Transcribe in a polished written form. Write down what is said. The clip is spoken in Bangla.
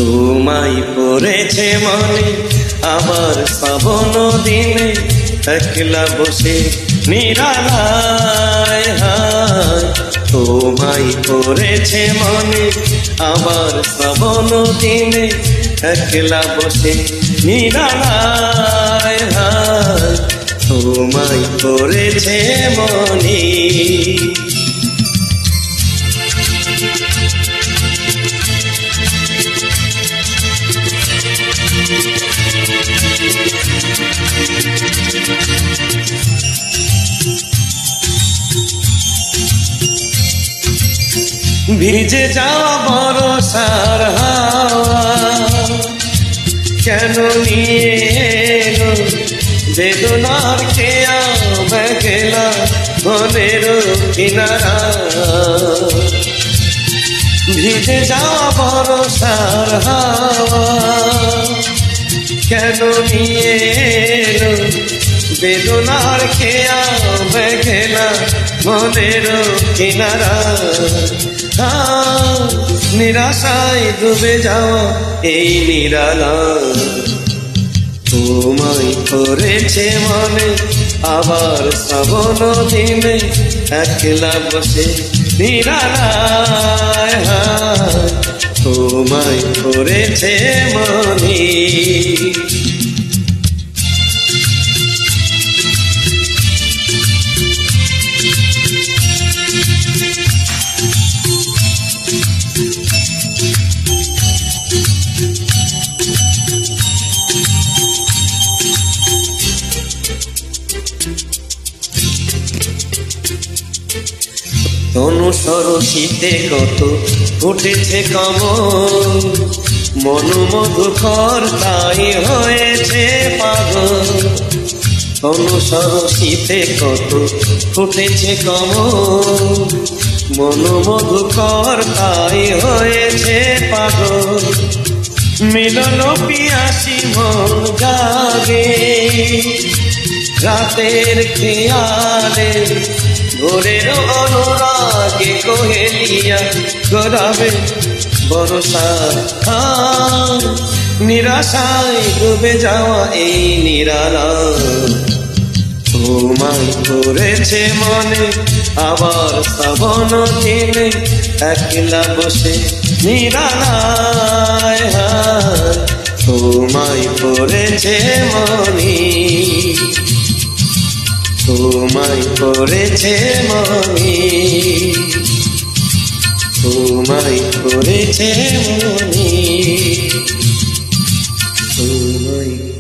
তোমায় পড়েছে মনে আবার শ্রাবণ দিনে, একলা বসে নিরালায় হায়। তোমায় পড়েছে মনে আবার শ্রাবণ দিনে, একলা বসে নিরালায় হায়। তোমায় পড়েছে মনে। ভিজে যাওয়া বরসার হাওয়া কেন নিয়ে এলো বেদনার খেয়া বেগেলা মনের কিনারা। ভিজে যাওয়া বরসার হাওয়া কেন নিয়ে এলো বেদনার খেয়া বেগেলা মনের কিনারা। নিরাশায় ডুবে যাওয়া এই নিরালা, তোমায় করেছে মনে আবার শ্রাবণ দিনে, একলা বসে নিরালায় হায়। তোমায় করেছে মনে। তনু সরসিতে কত ফুটেছে কমল, মনু মধুকর তাই হয়েছে পাগল। তনু সরসিতে কত ফুটেছে কমল, মনু মধুকর তাই হয়েছে পাগল। মিলন পিয়াসী মন জাগে রাতের খেয়ালে, ভোরের অনুরাগে কোহেলিয়া গড়াবে বরসা। নিরাশায় ডুবে যাওয়া এই নিরালা, তোমায় করেছে মনে আবার শ্রাবণ দিনে, একলা বসে নিরালায় হায়। তোমায় করেছে মনে, তোমায় করেছে মনে, তোমায় করেছে মনে।